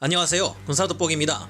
안녕하세요. 군사돋보기입니다.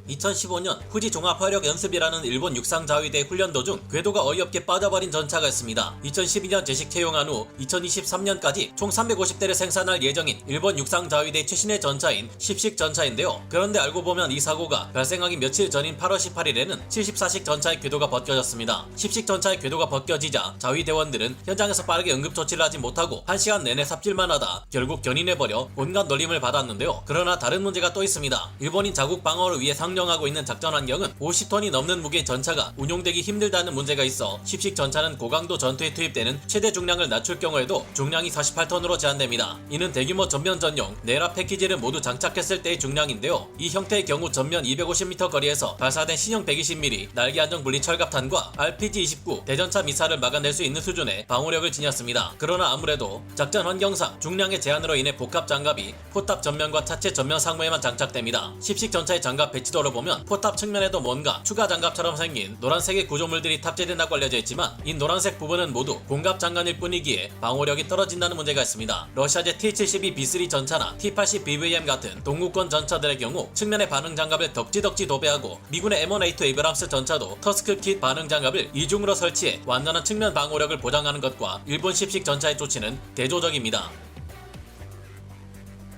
2015년 후지 종합화력연습이라는 일본 육상자위대 훈련 도중 궤도가 어이없게 빠져버린 전차가 있습니다. 2012년 제식 채용한 후 2023년까지 총 350대를 생산할 예정인 일본 육상자위대 최신의 전차인 10식 전차인데요. 그런데 알고 보면 이 사고가 발생하기 며칠 전인 8월 18일에는 74식 전차의 궤도가 벗겨졌습니다. 10식 전차의 궤도가 벗겨지자 자위대원들은 현장에서 빠르게 응급조치를 하지 못하고 1시간 내내 삽질만 하다 결국 견인해버려 온갖 놀림을 받았는데요. 그러나 다른 문제가 또 있습니다. 일본인 자국 방어를 위해 상정하고 있는 작전 환경은 50톤이 넘는 무게의 전차가 운용되기 힘들다는 문제가 있어 10식 전차는 고강도 전투에 투입되는 최대 중량을 낮출 경우에도 중량이 48톤으로 제한됩니다. 이는 대규모 전면 전용 내라 패키지를 모두 장착했을 때의 중량인데요. 이 형태의 경우 전면 250m 거리에서 발사된 신형 120mm 날개 안정 분리 철갑탄과 RPG-29 대전차 미사를 막아낼 수 있는 수준의 방호력을 지녔습니다. 그러나 아무래도 작전 환경상 중량의 제한으로 인해 복합 장갑이 포탑 전면과 차체 전면 상부에만 장착됩니다. 10식 전차의 장갑 배치도를 보면 포탑 측면에도 뭔가 추가 장갑처럼 생긴 노란색의 구조물들이 탑재된다고 알려져 있지만 이 노란색 부분은 모두 공갑 장관일 뿐이기에 방호력이 떨어진다는 문제가 있습니다. 러시아제 T-72B3 전차나 T-80BVM 같은 동구권 전차들의 경우 측면의 반응 장갑을 덕지덕지 도배하고 미군의 M1A2 에이브람스 전차도 터스크 킷 반응 장갑을 이중으로 설치해 완전한 측면 방호력을 보장하는 것과 일본 10식 전차의 조치는 대조적입니다.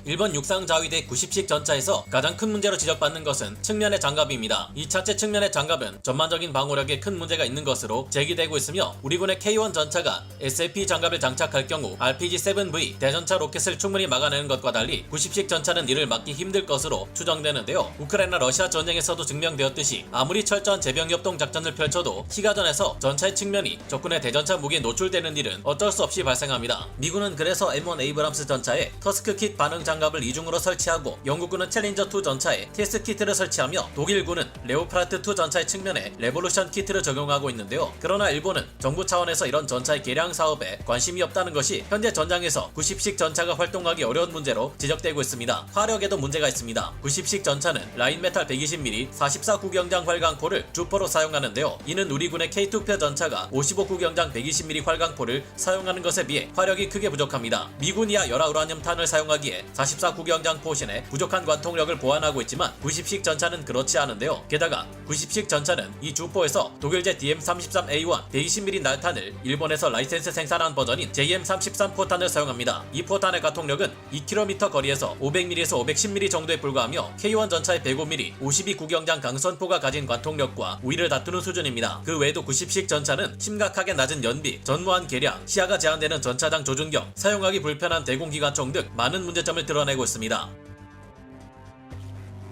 일본 육상자위대 90식 전차에서 가장 큰 문제로 지적받는 것은 측면의 장갑입니다. 이 차체 측면의 장갑은 전반적인 방호력에 큰 문제가 있는 것으로 제기되고 있으며 우리군의 K1 전차가 SLP 장갑을 장착할 경우 RPG-7V 대전차 로켓을 충분히 막아내는 것과 달리 90식 전차는 이를 막기 힘들 것으로 추정되는데요. 우크라이나 러시아 전쟁에서도 증명되었듯이 아무리 철저한 제병협동 작전을 펼쳐도 시가전에서 전차의 측면이 적군의 대전차 무기에 노출되는 일은 어쩔 수 없이 발생합니다. 미군은 그래서 M1 에이브람스 전차에 터스크 킷 반응 장갑을 이중으로 설치하고 영국군은 챌린저2 전차에 TS 키트를 설치하며 독일군은 레오파르트2 전차의 측면에 레볼루션 키트를 적용하고 있는데요. 그러나 일본은 정부 차원에서 이런 전차의 개량 사업에 관심이 없다는 것이 현재 전장에서 90식 전차가 활동하기 어려운 문제로 지적되고 있습니다. 화력에도 문제가 있습니다. 90식 전차는 라인메탈 120mm 44 구경장 활강포를 주포로 사용하는데요. 이는 우리군의 K2표 전차가 55 구경장 120mm 활강포를 사용하는 것에 비해 화력이 크게 부족합니다. 미군이야 열화우라늄탄을 사용하기에 44 구경장 포신에 부족한 관통력을 보완하고 있지만 90식 전차는 그렇지 않은데요. 게다가 90식 전차는 이 주포에서 독일제 DM33A1 120mm 날탄을 일본에서 라이센스 생산한 버전인 JM33 포탄을 사용합니다. 이 포탄의 가통력은 2km 거리에서 500mm에서 510mm 정도에 불과하며 K1 전차의 105mm 52 구경장 강선포가 가진 관통력과 우위를 다투는 수준입니다. 그 외에도 90식 전차는 심각하게 낮은 연비, 전무한 개량, 시야가 제한되는 전차장 조준경, 사용하기 불편한 대공기관총 등 많은 문제점을 드러내고 있습니다.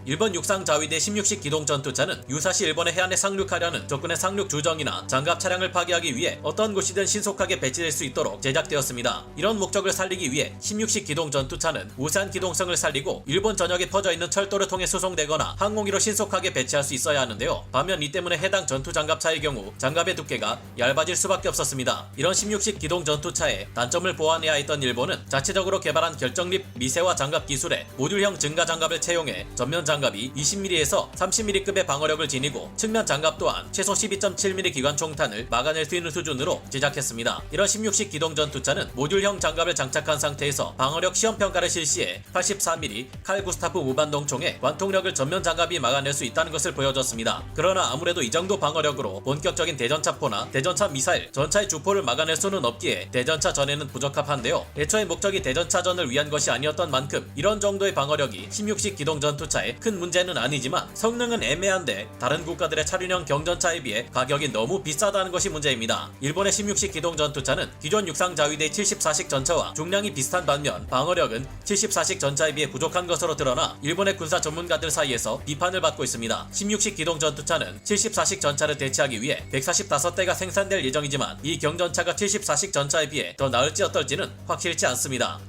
일본 육상자위대 16식 기동전투차는 유사시 일본의 해안에 상륙하려는 적군의 상륙 주정이나 장갑 차량을 파괴하기 위해 어떤 곳이든 신속하게 배치될 수 있도록 제작되었습니다. 이런 목적을 살리기 위해 16식 기동전투차는 우세한 기동성을 살리고 일본 전역에 퍼져있는 철도를 통해 수송되거나 항공기로 신속하게 배치할 수 있어야 하는데요. 반면 이 때문에 해당 전투장갑차의 경우 장갑의 두께가 얇아질 수밖에 없었습니다. 이런 16식 기동전투차의 단점을 보완해야 했던 일본은 자체적으로 개발한 결정립 미세화 장갑 기술에 모듈형 증가 장갑을 채용해 전면 장갑이 20mm에서 30mm급의 방어력을 지니고 측면 장갑 또한 최소 12.7mm 기관 총탄을 막아낼 수 있는 수준으로 제작했습니다. 이런 16식 기동전투차는 모듈형 장갑을 장착한 상태에서 방어력 시험평가를 실시해 84mm 칼 구스타프 무반동총의 관통력을 전면 장갑이 막아낼 수 있다는 것을 보여줬습니다. 그러나 아무래도 이 정도 방어력으로 본격적인 대전차포나 대전차 미사일, 전차의 주포를 막아낼 수는 없기에 대전차 전에는 부적합한데요. 애초에 목적이 대전차전을 위한 것이 아니었던 만큼 이런 정도의 방어력이 16식 기동전투차에 큰 문제는 아니지만 성능은 애매한데 다른 국가들의 차륜형 경전차에 비해 가격이 너무 비싸다는 것이 문제입니다. 일본의 16식 기동전투차는 기존 육상자위대 74식 전차와 중량이 비슷한 반면 방어력은 74식 전차에 비해 부족한 것으로 드러나 일본의 군사 전문가들 사이에서 비판을 받고 있습니다. 16식 기동전투차는 74식 전차를 대체하기 위해 145대가 생산될 예정이지만 이 경전차가 74식 전차에 비해 더 나을지 어떨지는 확실치 않습니다.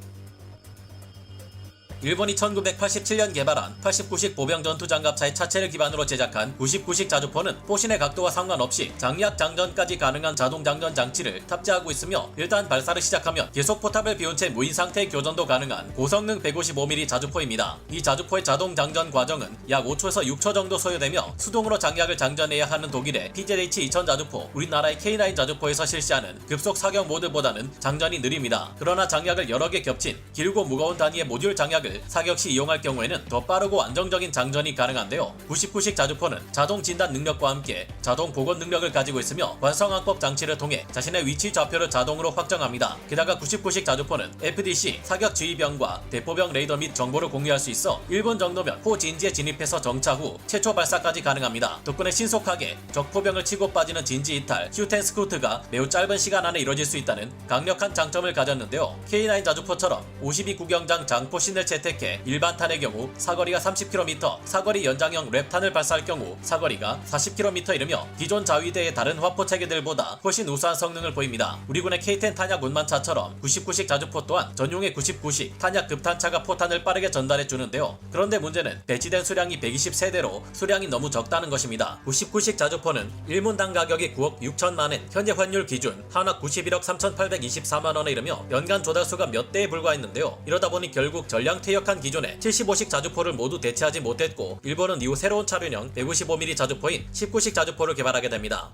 일본이 1987년 개발한 89식 보병 전투 장갑차의 차체를 기반으로 제작한 99식 자주포는 포신의 각도와 상관없이 장약 장전까지 가능한 자동 장전 장치를 탑재하고 있으며 일단 발사를 시작하면 계속 포탑을 비운 채 무인 상태의 교전도 가능한 고성능 155mm 자주포입니다. 이 자주포의 자동 장전 과정은 약 5초에서 6초 정도 소요되며 수동으로 장약을 장전해야 하는 독일의 PZH-2000 자주포, 우리나라의 K9 자주포에서 실시하는 급속 사격 모드보다는 장전이 느립니다. 그러나 장약을 여러 개 겹친 길고 무거운 단위의 모듈 장약을 장비를 사격 시 이용할 경우에는 더 빠르고 안정적인 장전이 가능한데요. 99식 자주포는 자동 진단 능력과 함께 자동 복원 능력을 가지고 있으며 관성항법 장치를 통해 자신의 위치 좌표를 자동으로 확정합니다. 게다가 99식 자주포는 FDC 사격 지휘병과 대포병 레이더 및 정보를 공유할 수 있어 1분 정도면 포 진지에 진입해서 정차 후 최초 발사까지 가능합니다. 덕분에 신속하게 적 포병을 치고 빠지는 진지 이탈 슈텐 스쿠트가 매우 짧은 시간 안에 이뤄질 수 있다는 강력한 장점을 가졌는데요. K9 자주포처럼 52구경장 장포신을 채택해 일반 탄의 경우 사거리가 30km, 사거리 연장형 랩탄을 발사할 경우 사거리가 40km 이르며 기존 자위대의 다른 화포 체계들보다 훨씬 우수한 성능을 보입니다. 우리군의 K10 탄약 운만차처럼 99식 자주포 또한 전용의 99식 탄약 급탄차가 포탄을 빠르게 전달해 주는데요. 그런데 문제는 배치된 수량이 120세대로 수량이 너무 적다는 것입니다. 99식 자주포는 1문당 가격이 9억 6천만엔, 현재 환율 기준 한화 91억 3,824만원에 이르며 연간 조달수가 몇 대에 불과했는데요. 이러다 보니 결국 전량 퇴역한 기존의 75식 자주포를 모두 대체하지 못했고 일본은 이후 새로운 차륜형 155mm 자주포인 19식 자주포를 개발하게 됩니다.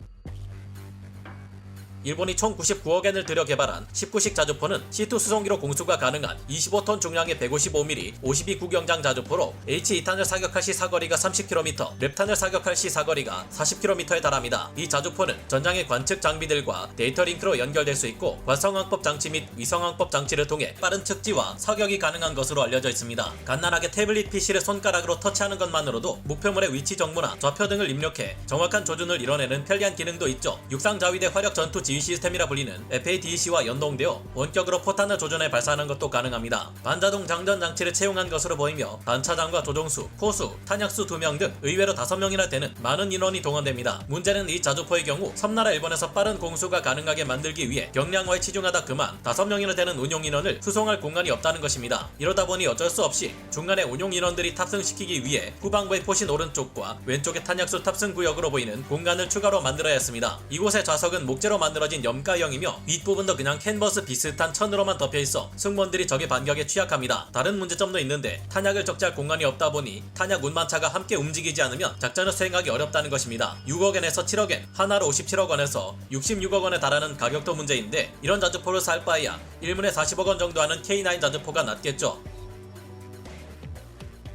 일본이 총 99억엔을 들여 개발한 19식 자주포는 C2 수송기로 공수가 가능한 25톤 중량의 155mm 52구경장 자주포로 H2탄을 사격할 시 사거리가 30km, 랩탄을 사격할 시 사거리가 40km에 달합니다. 이 자주포는 전장의 관측 장비들과 데이터 링크로 연결될 수 있고 관성항법 장치 및 위성항법 장치를 통해 빠른 측지와 사격이 가능한 것으로 알려져 있습니다. 간단하게 태블릿 PC를 손가락으로 터치하는 것만으로도 목표물의 위치 정보나 좌표 등을 입력해 정확한 조준을 이뤄내는 편리한 기능도 있죠. 육상자위대 화력 전투 지휘 시스템이라 불리는 FADEC와 연동되어 원격으로 포탄을 조준해 발사하는 것도 가능합니다. 반자동 장전 장치를 채용한 것으로 보이며 반차장과 조종수, 포수, 탄약수 2명 등 의외로 5명이나 되는 많은 인원이 동원됩니다. 문제는 이 자주포의 경우 섬나라 일본에서 빠른 공수가 가능하게 만들기 위해 경량화에 치중하다 그만 5명이나 되는 운용 인원을 수송할 공간이 없다는 것입니다. 이러다 보니 어쩔 수 없이 중간에 운용 인원들이 탑승시키기 위해 후방부의 포신 오른쪽과 왼쪽의 탄약수 탑승 구역으로 보이는 공간을 추가로 만들어야 했습니다. 이곳의 좌석은 목재로 만들어진 염가형이며 윗부분도 그냥 캔버스 비슷한 천으로만 덮여있어 승무원들이 적의 반격에 취약합니다. 다른 문제점도 있는데 탄약을 적재할 공간이 없다 보니 탄약 운만차가 함께 움직이지 않으면 작전을 수행하기 어렵다는 것입니다. 6억엔에서 7억엔, 하나로 57억원에서 66억원에 달하는 가격도 문제인데 이런 자주포를 살 바에야 1문에 40억원 정도 하는 K9 자주포가 낫겠죠.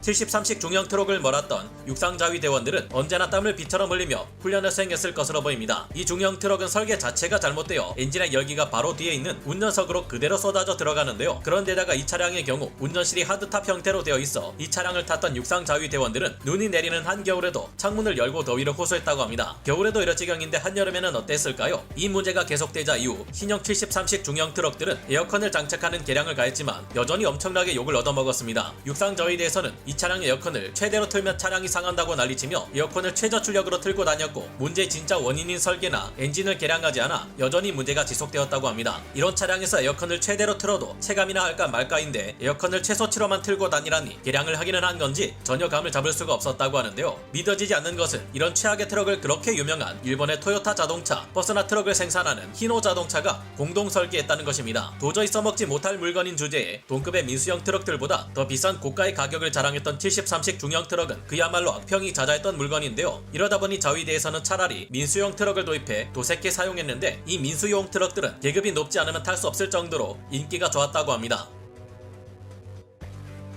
73식 중형 트럭을 몰았던 육상자위 대원들은 언제나 땀을 비처럼 흘리며 훈련을 수행했을 것으로 보입니다. 이 중형 트럭은 설계 자체가 잘못되어 엔진의 열기가 바로 뒤에 있는 운전석으로 그대로 쏟아져 들어가는데요. 그런데다가 이 차량의 경우 운전실이 하드탑 형태로 되어 있어 이 차량을 탔던 육상자위 대원들은 눈이 내리는 한겨울에도 창문을 열고 더위를 호소했다고 합니다. 겨울에도 이럴 지경인데 한여름에는 어땠을까요? 이 문제가 계속되자 이후 신형 73식 중형 트럭들은 에어컨을 장착하는 개량을 가했지만 여전히 엄청나게 욕을 얻어먹었습니다. 육상자위대에서는 이 차량 에어컨을 최대로 틀면 차량이 상한다고 난리치며 에어컨을 최저출력으로 틀고 다녔고 문제의 진짜 원인인 설계나 엔진을 개량하지 않아 여전히 문제가 지속되었다고 합니다. 이런 차량에서 에어컨을 최대로 틀어도 체감이나 할까 말까인데 에어컨을 최소치로만 틀고 다니라니 개량을 하기는 한 건지 전혀 감을 잡을 수가 없었다고 하는데요. 믿어지지 않는 것은 이런 최악의 트럭을 그렇게 유명한 일본의 토요타 자동차, 버스나 트럭을 생산하는 히노 자동차가 공동 설계했다는 것입니다. 도저히 써먹지 못할 물건인 주제에 동급의 민수형 트럭들보다 더 비싼 고가의 가격을 자랑했던 73식 중형 트럭은 그야말로 악평이 자자했던 물건인데요. 이러다 보니 자위대에서는 차라리 민수용 트럭을 도입해 도색해 사용했는데 이 민수용 트럭들은 계급이 높지 않으면 탈 수 없을 정도로 인기가 좋았다고 합니다.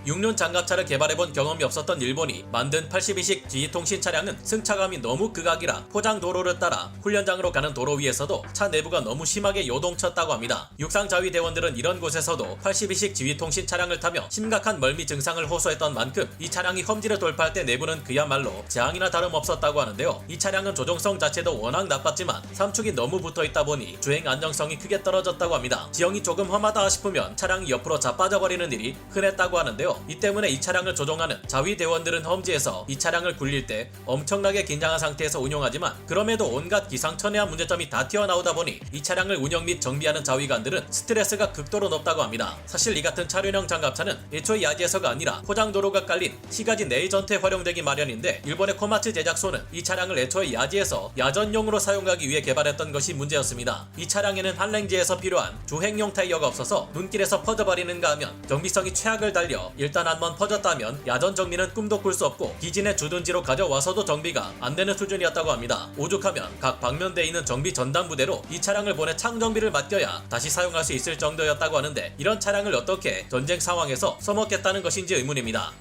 6륜 장갑차를 개발해본 경험이 없었던 일본이 만든 82식 지휘통신 차량은 승차감이 너무 극악이라 포장 도로를 따라 훈련장으로 가는 도로 위에서도 차 내부가 너무 심하게 요동쳤다고 합니다. 육상자위 대원들은 이런 곳에서도 82식 지휘통신 차량을 타며 심각한 멀미 증상을 호소했던 만큼 이 차량이 험지를 돌파할 때 내부는 그야말로 재앙이나 다름없었다고 하는데요. 이 차량은 조종성 자체도 워낙 나빴지만 삼축이 너무 붙어있다 보니 주행 안정성이 크게 떨어졌다고 합니다. 지형이 조금 험하다 싶으면 차량이 옆으로 자빠져버리는 일이 흔했다고 하는데요. 이 때문에 이 차량을 조종하는 자위대원들은 험지에서 이 차량을 굴릴 때 엄청나게 긴장한 상태에서 운용하지만 그럼에도 온갖 기상천외한 문제점이 다 튀어나오다 보니 이 차량을 운영 및 정비하는 자위관들은 스트레스가 극도로 높다고 합니다. 사실 이 같은 차륜형 장갑차는 애초에 야지에서가 아니라 포장도로가 깔린 시가지 내의 전투에 활용되기 마련인데 일본의 코마츠 제작소는 이 차량을 애초에 야지에서 야전용으로 사용하기 위해 개발했던 것이 문제였습니다. 이 차량에는 한랭지에서 필요한 주행용 타이어가 없어서 눈길에서 퍼져버리는가 하면 정비성이 최악을 달려 일단 한번 퍼졌다면 야전 정비는 꿈도 꿀 수 없고 기진의 주둔지로 가져와서도 정비가 안 되는 수준이었다고 합니다. 오죽하면 각 방면대에 있는 정비 전담 부대로 이 차량을 보내 창정비를 맡겨야 다시 사용할 수 있을 정도였다고 하는데 이런 차량을 어떻게 전쟁 상황에서 써먹겠다는 것인지 의문입니다.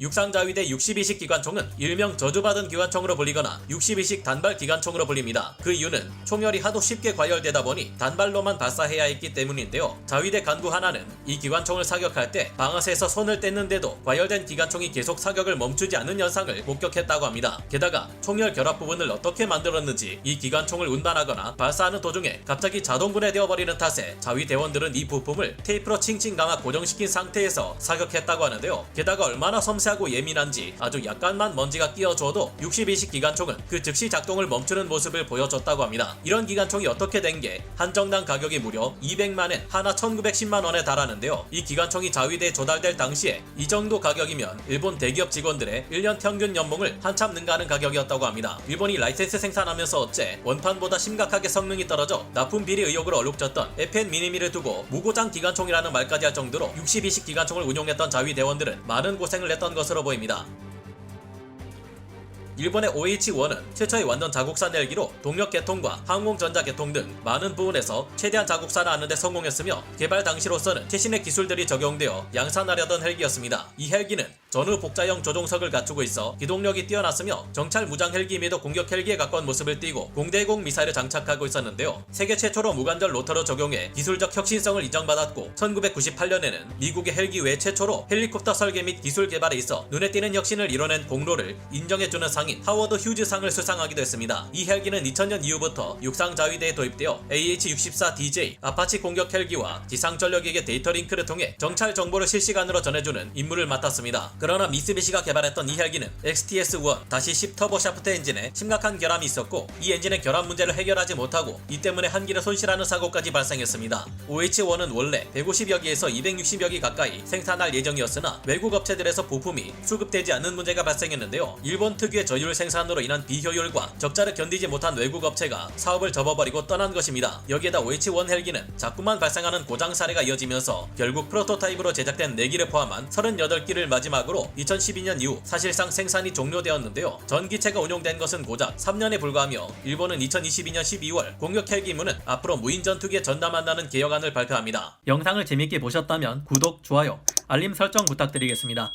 육상자위대 62식 기관총은 일명 저주받은 기관총으로 불리거나 62식 단발 기관총으로 불립니다. 그 이유는 총열이 하도 쉽게 과열되다 보니 단발로만 발사해야 했기 때문인데요. 자위대 간부 하나는 이 기관총을 사격할 때 방아쇠에서 손을 뗐는데도 과열된 기관총이 계속 사격을 멈추지 않는 현상을 목격했다고 합니다. 게다가 총열 결합 부분을 어떻게 만들었는지 이 기관총을 운반하거나 발사하는 도중에 갑자기 자동 분해되어 버리는 탓에 자위대원들은 이 부품을 테이프로 칭칭 감아 고정시킨 상태에서 사격했다고 하는데요. 게다가 얼마나 섬세하고 예민한지 아주 약간만 먼지가 끼어줘도 62식 기관총은 그 즉시 작동을 멈추는 모습을 보여줬다고 합니다. 이런 기관총이 어떻게 된 게 한정당 가격이 무려 200만엔 하나 1910만원에 달하는데요. 이 기관총이 자위대에 조달될 당시에 이 정도 가격이면 일본 대기업 직원들의 1년 평균 연봉을 한참 능가하는 가격이었다고 합니다. 일본이 라이센스 생산하면서 어째 원판보다 심각하게 성능이 떨어져 납품 비리 의혹으로 얼룩졌던 FN 미니미를 두고 무고장 기관총이라는 말까지 할 정도로 62식 기관총을 운용했던 자위대원들은 많은 고생을 했던 것으로 보입니다. 일본의 OH-1은 최초의 완전 자국산 헬기로 동력 개통과 항공전자 개통 등 많은 부분에서 최대한 자국산을 하는 데 성공했으며 개발 당시로서는 최신의 기술들이 적용되어 양산하려던 헬기였습니다. 이 헬기는 전후 복자형 조종석을 갖추고 있어 기동력이 뛰어났으며 정찰 무장 헬기임에도 공격 헬기에 가까운 모습을 띠고 공대공 미사일을 장착하고 있었는데요. 세계 최초로 무관절 로터를 적용해 기술적 혁신성을 인정받았고 1998년에는 미국의 헬기 외 최초로 헬리콥터 설계 및 기술 개발에 있어 눈에 띄는 혁신을 이뤄낸 공로를 인정해주는 상인 하워드 휴즈상을 수상하기도 했습니다. 이 헬기는 2000년 이후부터 육상자위대에 도입되어 AH-64DJ 아파치 공격 헬기와 지상전력에게 데이터 링크를 통해 정찰 정보를 실시간으로 전해주는 임무를 맡았습니다. 그러나 미쓰비시가 개발했던 이 헬기는 XTS-1-10 터보 샤프트 엔진에 심각한 결함이 있었고 이 엔진의 결함 문제를 해결하지 못하고 이 때문에 한 기를 손실하는 사고까지 발생했습니다. OH-1은 원래 150여 기에서 260여 기 가까이 생산할 예정이었으나 외국 업체들에서 부품이 수급되지 않는 문제가 발생했는데요. 일본 특유의 저율 생산으로 인한 비효율과 적자를 견디지 못한 외국 업체가 사업을 접어버리고 떠난 것입니다. 여기에다 OH-1 헬기는 자꾸만 발생하는 고장 사례가 이어지면서 결국 프로토타입으로 제작된 4기를 포함한 38기를 마지막으로 2012년 이후 사실상 생산이 종료되었는데요. 전 기체가 운용된 것은 고작 3년에 불과하며 일본은 2022년 12월 공격 헬기 임무는 앞으로 무인 전투기에 전담한다는 개혁안을 발표합니다. 영상을 재밌게 보셨다면 구독, 좋아요, 알림 설정 부탁드리겠습니다.